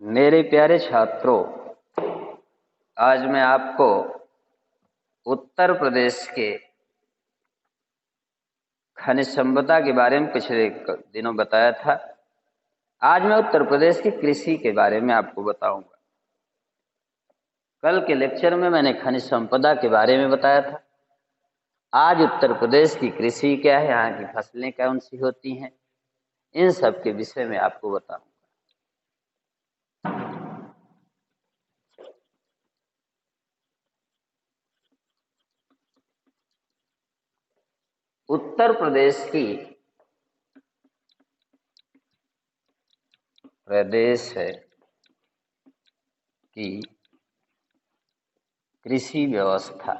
मेरे प्यारे छात्रों, आज मैं आपको उत्तर प्रदेश के खनिज संपदा के बारे में पिछले दिनों बताया था। आज मैं उत्तर प्रदेश की कृषि के बारे में आपको बताऊंगा। कल के लेक्चर में मैंने खनिज संपदा के बारे में बताया था। आज उत्तर प्रदेश की कृषि क्या है, यहाँ की फसलें कौन सी होती हैं, इन सब के विषय में आपको बताऊंगा। उत्तर प्रदेश की कृषि व्यवस्था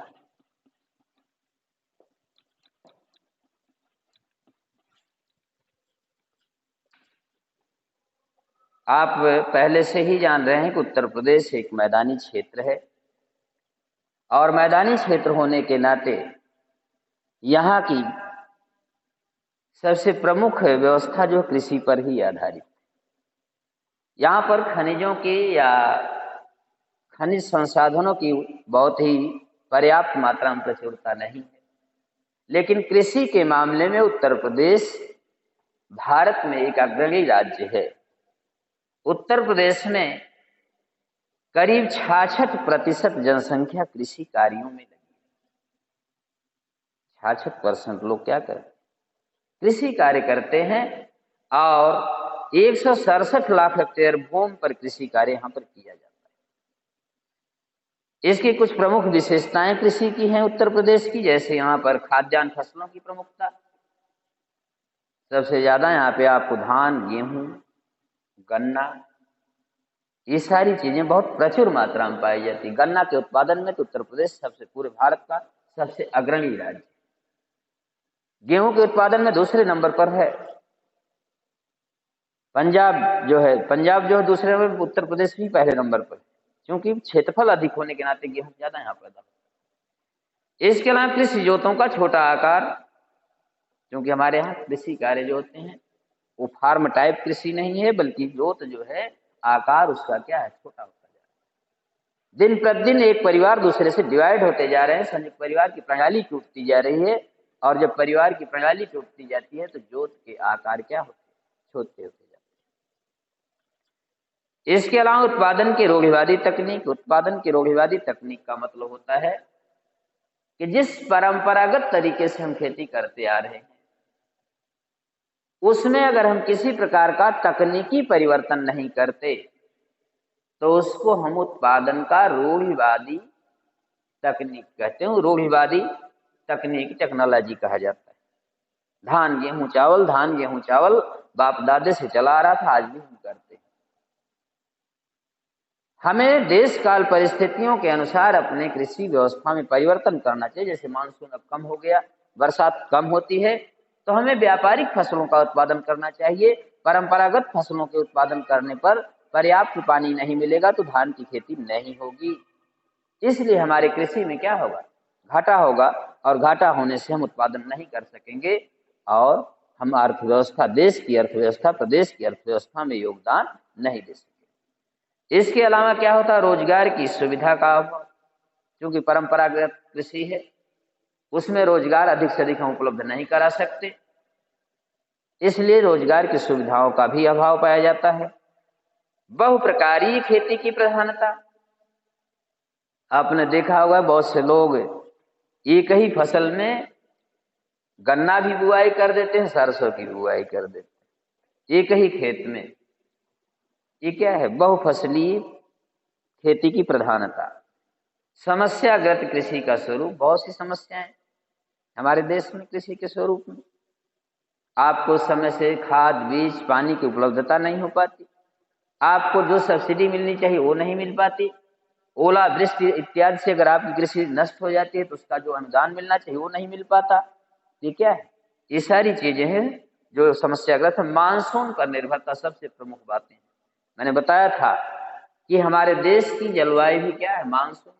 आप पहले से ही जान रहे हैं कि उत्तर प्रदेश एक मैदानी क्षेत्र है और मैदानी क्षेत्र होने के नाते यहाँ की सबसे प्रमुख व्यवस्था जो कृषि पर ही आधारित है। यहाँ पर खनिजों की या खनिज संसाधनों की बहुत ही पर्याप्त मात्रा में प्रचुरता नहीं है, लेकिन कृषि के मामले में उत्तर प्रदेश भारत में एक अग्रणी राज्य है। उत्तर प्रदेश में करीब 66% जनसंख्या कृषि कार्यों में लगी है। 66% लोग क्या करते हैं? कृषि कार्य करते हैं और 167 लाख हेक्टेयर भूमि पर कृषि कार्य यहाँ पर किया जाता है। इसकी कुछ प्रमुख विशेषताएं कृषि की हैं उत्तर प्रदेश की, जैसे यहाँ पर खाद्यान्न फसलों की प्रमुखता सबसे ज्यादा। यहाँ पे आपको धान, गेहूं, गन्ना, ये सारी चीजें बहुत प्रचुर मात्रा में पाई जाती है। गन्ना के उत्पादन में तो उत्तर प्रदेश सबसे पूरे भारत का सबसे अग्रणी राज्य। गेहूं के उत्पादन में दूसरे नंबर पर है पंजाब जो है दूसरे नंबर पर, उत्तर प्रदेश भी पहले नंबर पर, क्योंकि क्षेत्रफल अधिक होने के नाते गेहूं ज्यादा यहाँ पैदा होता है। इसके अलावा कृषि जोतों का छोटा आकार, क्योंकि हमारे यहाँ कृषि कार्य जो होते हैं वो फार्म टाइप कृषि नहीं है, बल्कि जोत जो है आकार उसका क्या है, छोटा होता जा रहा है। दिन प्रतिदिन एक परिवार दूसरे से डिवाइड होते जा रहे हैं, संयुक्त परिवार की प्रणाली टूटती जा रही है, और जब परिवार की प्रणाली टूटती जाती है तो जोत के आकार क्या होते हैं, छोटे होते जाते हैं। इसके अलावा उत्पादन की रूढ़िवादी तकनीक का मतलब होता है कि जिस परंपरागत तरीके से हम खेती करते आ रहे हैं उसमें अगर हम किसी प्रकार का तकनीकी परिवर्तन नहीं करते तो उसको हम उत्पादन का रूढ़िवादी तकनीक कहते हैं। रूढ़िवादी तकनीक, टेक्नोलॉजी कहा जाता है। धान गेहूं चावल बाप दादे से चला आ रहा था, आज भी हम करते हैं। हमें देश काल परिस्थितियों के अनुसार अपने कृषि व्यवस्था में परिवर्तन करना चाहिए। जैसे मानसून अब कम हो गया, बरसात कम होती है, तो हमें व्यापारिक फसलों का उत्पादन करना चाहिए। परंपरागत फसलों के उत्पादन करने पर पर्याप्त पानी नहीं मिलेगा तो धान की खेती नहीं होगी। इसलिए हमारे कृषि में क्या होगा, घाटा होगा, और घाटा होने से हम उत्पादन नहीं कर सकेंगे और हम अर्थव्यवस्था, देश की अर्थव्यवस्था, प्रदेश की अर्थव्यवस्था में योगदान नहीं दे सकेंगे। इसके अलावा क्या होता है, रोजगार की सुविधा का अभाव। क्योंकि परंपरागत कृषि है उसमें रोजगार अधिक से अधिक हम उपलब्ध नहीं करा सकते, इसलिए रोजगार की सुविधाओं का भी अभाव पाया जाता है। बहुप्रकारीय खेती की प्रधानता, आपने देखा होगा बहुत से लोग एक ही फसल में गन्ना भी बुआई कर देते हैं, सरसों की बुआई कर देते हैं एक ही खेत में। ये क्या है, बहुफसलीय खेती की प्रधानता। समस्याग्रस्त कृषि का स्वरूप, बहुत सी समस्याएं हमारे देश में कृषि के स्वरूप में। आपको समय से खाद, बीज, पानी की उपलब्धता नहीं हो पाती। आपको जो सब्सिडी मिलनी चाहिए वो नहीं मिल पाती। ओला वृष्टि इत्यादि से अगर आपकी कृषि नष्ट हो जाती है तो उसका जो अनुदान मिलना चाहिए वो नहीं मिल पाता। ये क्या है, ये सारी चीजें हैं जो समस्याग्रस्त है। मानसून पर निर्भरता सबसे प्रमुख बातें। मैंने बताया था कि हमारे देश की जलवायु भी क्या है, मानसून।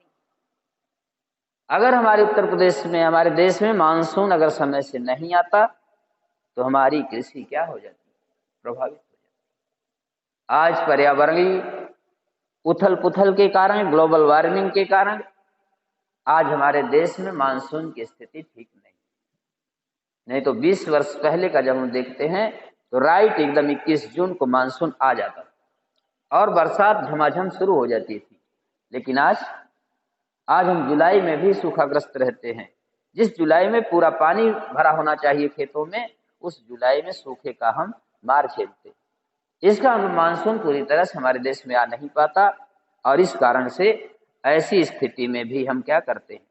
अगर हमारे उत्तर प्रदेश में, हमारे देश में मानसून अगर समय से नहीं आता तो हमारी कृषि क्या हो जाती है, प्रभावित हो जाती है। आज पर्यावरणीय उथल पुथल के कारण, ग्लोबल वार्मिंग के कारण आज हमारे देश में मानसून की स्थिति ठीक नहीं तो 20 वर्ष पहले का जब हम देखते हैं तो राइट एकदम 21 जून को मानसून आ जाता था और बरसात झमाझम शुरू हो जाती थी। लेकिन आज हम जुलाई में भी सूखाग्रस्त रहते हैं। जिस जुलाई में पूरा पानी भरा होना चाहिए खेतों में, उस जुलाई में सूखे का हम मार झेलते। इसका मानसून पूरी तरह से हमारे देश में आ नहीं पाता और इस कारण से ऐसी स्थिति में भी हम क्या करते हैं,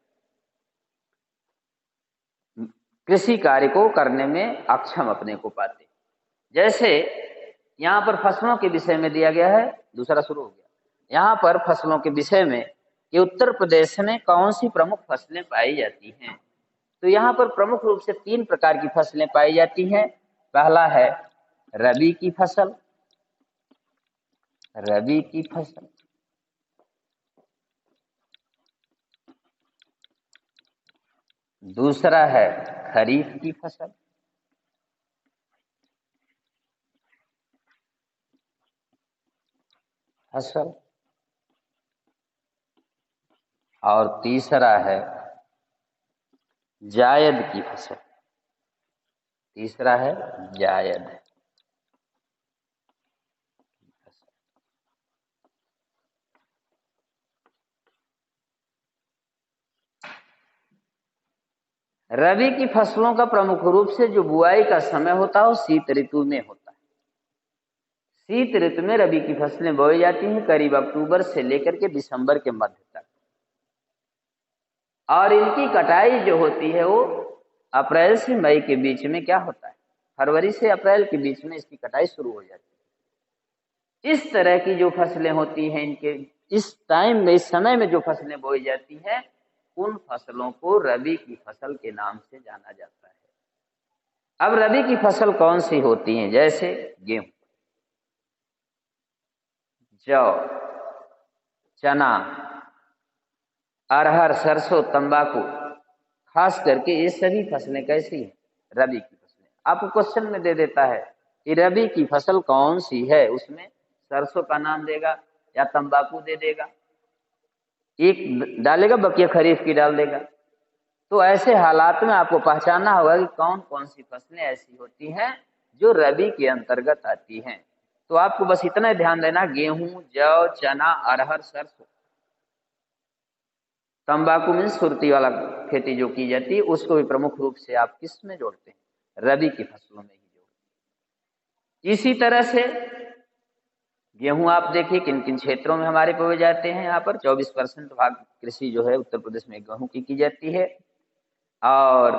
कृषि कार्य को करने में अक्षम अपने को पाते। जैसे यहाँ पर फसलों के विषय में दिया गया है, दूसरा शुरू हो गया। यहाँ पर फसलों के विषय में कि उत्तर प्रदेश में कौन सी प्रमुख फसलें पाई जाती हैं, तो यहाँ पर प्रमुख रूप से 3 प्रकार की फसलें पाई जाती हैं। पहला है रबी की फसल, दूसरा है खरीफ की फसल, और तीसरा है जायद की फसल। रबी की फसलों का प्रमुख रूप से जो बुआई का समय होता है वो शीत ऋतु में होता है। शीत ऋतु में रबी की फसलें बोई जाती हैं करीब अक्टूबर से लेकर के दिसंबर के मध्य तक, और इनकी कटाई जो होती है वो अप्रैल से मई के बीच में क्या होता है, फरवरी से अप्रैल के बीच में इसकी कटाई शुरू हो जाती है। इस तरह की जो फसलें होती हैं, इनके इस टाइम में, इस समय में जो फसलें बोई जाती हैं, उन फसलों को रबी की फसल के नाम से जाना जाता है। अब रबी की फसल कौन सी होती हैं, जैसे गेहूं, जौ, चना, अरहर, सरसों, तंबाकू, खास करके ये सभी फसलें कैसी हैं, रबी की फसलें। आपको क्वेश्चन में दे देता है कि रबी की फसल कौन सी है, उसमें सरसों का नाम देगा या तंबाकू दे देगा, एक डालेगा बकिया खरीफ की डाल देगा। तो ऐसे हालात में आपको पहचानना होगा कि कौन कौन सी फसलें ऐसी होती हैं जो रबी के अंतर्गत आती हैं। तो आपको बस इतना ध्यान देना, गेहूं, जौ, चना, अरहर, सरसों, तंबाकू में सुरती वाला खेती जो की जाती है उसको भी प्रमुख रूप से आप किस में जोड़ते हैं, रबी की फसलों में ही जोड़ते हैं। इसी तरह से गेहूं आप देखिए किन किन क्षेत्रों में हमारे बोए जाते हैं। यहाँ पर 24% भाग कृषि जो है उत्तर प्रदेश में गेहूं की जाती है, और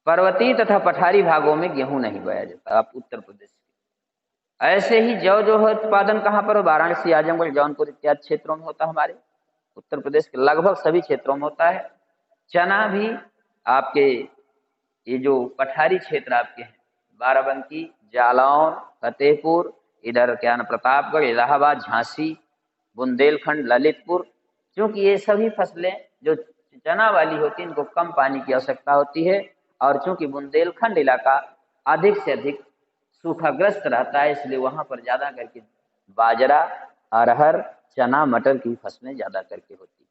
पर्वतीय तथा पठारी भागों में गेहूं नहीं बोया जाता आप उत्तर प्रदेश में। ऐसे ही जौ जो है उत्पादन कहाँ पर, वाराणसी, आजमगढ़, जौनपुर इत्यादि क्षेत्रों में होता है, हमारे उत्तर प्रदेश के लगभग सभी क्षेत्रों में होता है। चना भी आपके ये जो पठारी क्षेत्र आपके हैं, बाराबंकी, जालौन, फतेहपुर, इधर क्या ना प्रतापगढ़, इलाहाबाद, झांसी, बुंदेलखंड, ललितपुर, क्योंकि ये सभी फसलें जो चना वाली होती है इनको कम पानी की आवश्यकता होती है, और चूंकि बुंदेलखंड इलाका अधिक से अधिक सूखाग्रस्त रहता है, इसलिए वहां पर ज्यादा करके बाजरा, अरहर, चना, मटर की फसलें ज्यादा करके होती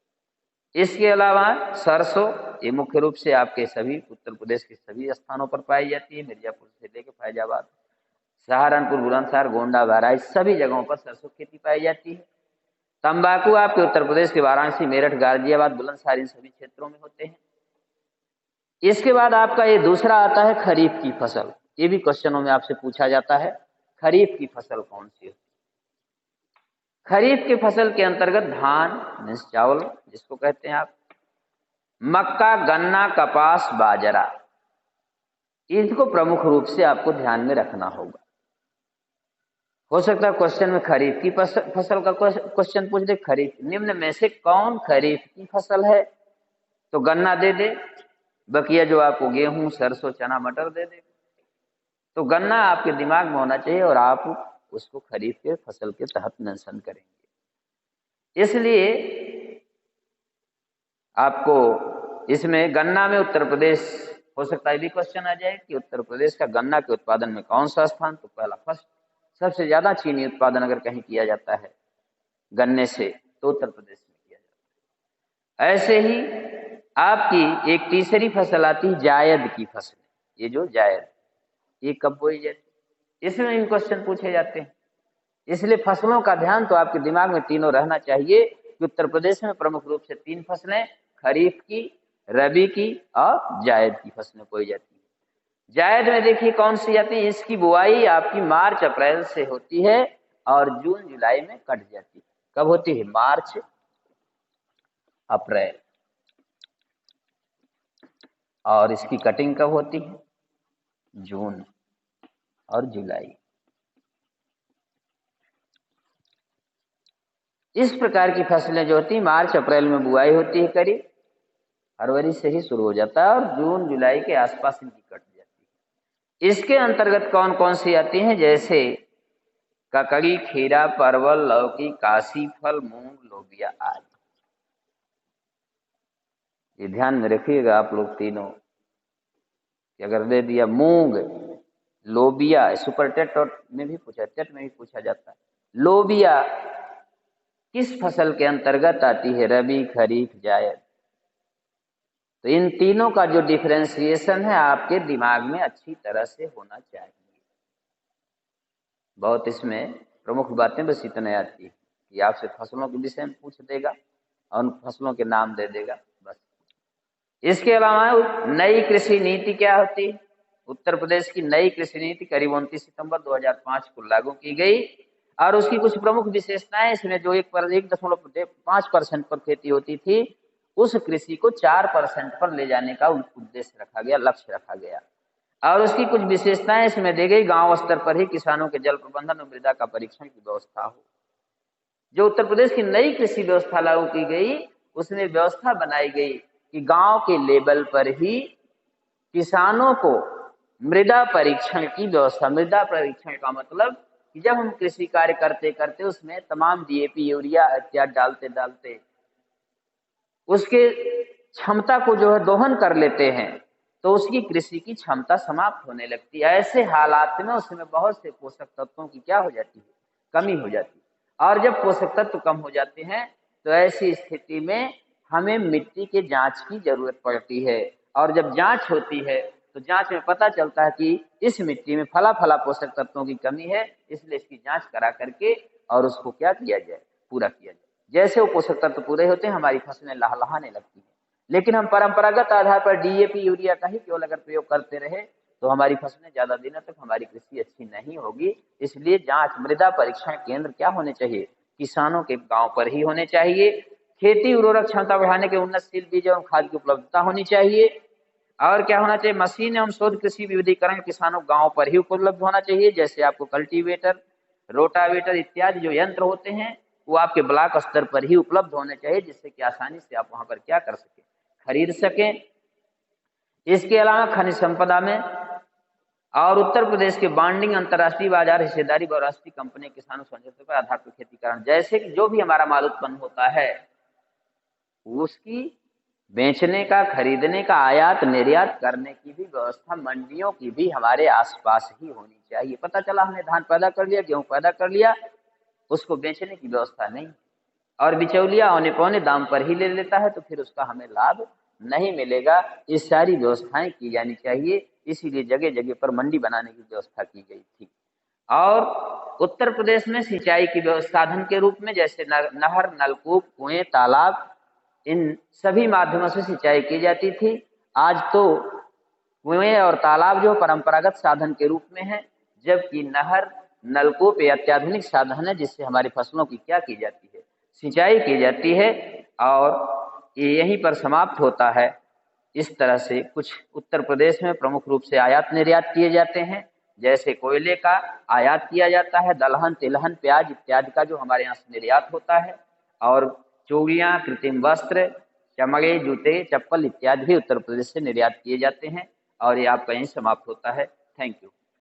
है। इसके अलावा सरसों, ये मुख्य रूप से आपके सभी उत्तर प्रदेश के सभी स्थानों पर पाई जाती है, मिर्जापुर से लेकर फैजाबाद, सहारनपुर, बुलंदशहर, गोंडा, बहराइच, सभी जगहों पर सरसों खेती पाई जाती है। तंबाकू आपके उत्तर प्रदेश के वाराणसी, मेरठ, गाजियाबाद, बुलंदशहर, इन सभी क्षेत्रों में होते हैं। इसके बाद आपका ये दूसरा आता है खरीफ की फसल। ये भी क्वेश्चनों में आपसे पूछा जाता है, खरीफ की फसल कौन सी है। खरीफ की फसल के अंतर्गत धान मीन्स चावल जिसको कहते हैं आप, मक्का, गन्ना, कपास, बाजरा, इनको प्रमुख रूप से आपको ध्यान में रखना होगा। हो सकता है क्वेश्चन में खरीफ की फसल का क्वेश्चन पूछ दे, खरीफ निम्न में से कौन खरीफ की फसल है, तो गन्ना दे दे, बकिया जो आपको गेहूं, सरसों, चना, मटर दे दे। तो गन्ना आपके दिमाग में होना चाहिए और आप उसको खरीफ के फसल के तहत मेंशन करेंगे। इसलिए आपको इसमें गन्ना में उत्तर प्रदेश, हो सकता है भी क्वेश्चन आ जाए कि उत्तर प्रदेश का गन्ना के उत्पादन में कौन सा स्थान, तो पहला फर्स्ट, सबसे ज्यादा चीनी उत्पादन अगर कहीं किया जाता है गन्ने से, तो उत्तर प्रदेश में किया जाता है। ऐसे ही आपकी एक तीसरी फसल आती है जायद की फसल। ये जो जायद, ये कब बोई जाती है, इसमें भी क्वेश्चन पूछे जाते हैं। इसलिए फसलों का ध्यान तो आपके दिमाग में तीनों रहना चाहिए कि उत्तर प्रदेश में प्रमुख रूप से 3 फसलें, खरीफ की, रबी की और जायद की फसलें बोई जाती है। जायद में देखिए कौन सी आती है, इसकी बुआई आपकी मार्च अप्रैल से होती है और जून जुलाई में कट जाती है। कब होती है, मार्च अप्रैल, और इसकी कटिंग कब होती है, जून और जुलाई। इस प्रकार की फसलें जो होती है मार्च अप्रैल में बुआई होती है, करीब फरवरी से ही शुरू हो जाता है और जून जुलाई के आसपास इनकी कट जाती है। इसके अंतर्गत कौन कौन सी आती हैं, जैसे ककड़ी, खीरा, परवल, लौकी, काशी फल, मूंग, लोबिया आदि। ये ध्यान में रखिएगा आप लोग तीनों कि अगर दे दिया मूंग, लोबिया, सुपर टेट में भी पूछा, टेट में भी पूछा जाता है, लोबिया किस फसल के अंतर्गत आती है, रबी, खरीफ, जायद। तो इन तीनों का जो डिफरेंशिएशन है आपके दिमाग में अच्छी तरह से होना चाहिए। बहुत इसमें प्रमुख बातें बस इतने आती है कि आपसे फसलों के विषय में पूछ देगा और उन फसलों के नाम दे देगा, बस। इसके अलावा नई कृषि नीति क्या होती है, उत्तर प्रदेश की नई कृषि नीति करीब 29 सितंबर 2005 को लागू की गई और उसकी कुछ प्रमुख विशेषताएं इसमें, जो 1.5% पर खेती होती थी, उस कृषि को 4% पर ले जाने का उद्देश्य रखा गया, लक्ष्य रखा गया। और उसकी कुछ विशेषताएं इसमें दी गई, गांव स्तर पर ही किसानों के जल प्रबंधन और मृदा का परीक्षण की व्यवस्था हो। जो उत्तर प्रदेश की नई कृषि व्यवस्था लागू की गई, उसमें व्यवस्था बनाई गई कि गांव के लेवल पर ही किसानों को मृदा परीक्षण की व्यवस्था। मृदा परीक्षण का मतलब कि जब हम कृषि कार्य करते करते उसमें तमाम डीएपी, यूरिया इत्यादि डालते डालते उसके क्षमता को जो है दोहन कर लेते हैं, तो उसकी कृषि की क्षमता समाप्त होने लगती है। ऐसे हालात में उसमें बहुत से पोषक तत्वों की क्या हो जाती है, कमी हो जाती है। और जब पोषक तत्व कम हो जाते हैं तो ऐसी स्थिति में हमें मिट्टी के जांच की जरूरत पड़ती है। और जब जांच होती है तो जांच में पता चलता है कि इस मिट्टी में फला फला पोषक तत्वों की कमी है, इसलिए इसकी जांच करा करके और उसको क्या किया जाए, पूरा किया जाए। जैसे वो पोषक तत्व पूरे होते हैं हमारी फसलें लहलहाने लगती हैं। लेकिन हम परंपरागत आधार पर डीएपी, यूरिया का ही केवल अगर प्रयोग करते रहे तो हमारी फसलें ज्यादा दिनों तक, हमारी कृषि अच्छी नहीं होगी। इसलिए जांच, मृदा परीक्षण केंद्र क्या होने चाहिए, किसानों के गांव पर ही होने चाहिए। खेती उर्वरक क्षमता बढ़ाने के उन्नतशील बीज एवं खाद की उपलब्धता होनी चाहिए। और क्या होना चाहिए, मशीन एवं शोध कृषि विविधीकरण किसानों गांव पर ही उपलब्ध होना चाहिए। जैसे आपको कल्टीवेटर, रोटावेटर इत्यादि जो यंत्र होते हैं वो आपके ब्लॉक स्तर पर ही उपलब्ध होने चाहिए, जिससे कि आसानी से आप वहां पर क्या कर सके, खरीद सकें। इसके अलावा खनिज संपदा में और उत्तर प्रदेश के बॉन्डिंग, अंतर्राष्ट्रीय बाजार हिस्सेदारी, बहुराष्ट्रीय कंपनी किसानों समझौते पर आधार पर खेती करण, जैसे कि जो भी हमारा माल उत्पन्न होता है उसकी बेचने का, खरीदने का, आयात निर्यात करने की भी व्यवस्था मंडियों की भी हमारे आसपास ही होनी चाहिए। पता चला हमने धान पैदा कर लिया, गेहूं पैदा कर लिया, उसको बेचने की व्यवस्था नहीं और बिचौलिया औने पौने दाम पर ही ले लेता है, तो फिर उसका हमें लाभ नहीं मिलेगा। ये सारी व्यवस्थाएं की जानी चाहिए, इसीलिए जगह जगह पर मंडी बनाने की व्यवस्था की गई थी। और उत्तर प्रदेश में सिंचाई की साधन के रूप में जैसे नहर, नलकूप, कुएं, तालाब, इन सभी माध्यमों से सिंचाई की जाती थी। आज तो कुएं और तालाब जो परंपरागत साधन के रूप में है, जबकि नहर, नलकूप ये अत्याधुनिक साधन है जिससे हमारी फसलों की क्या की जाती है, सिंचाई की जाती है। और ये यहीं पर समाप्त होता है। इस तरह से कुछ उत्तर प्रदेश में प्रमुख रूप से आयात निर्यात किए जाते हैं, जैसे कोयले का आयात किया जाता है, दलहन, तिलहन, प्याज इत्यादि का जो हमारे यहाँ से निर्यात होता है, और चूड़ियाँ, कृत्रिम वस्त्र, चमड़े, जूते, चप्पल इत्यादि भी उत्तर प्रदेश से निर्यात किए जाते हैं। और ये आपका यहीं समाप्त होता है। Thank you.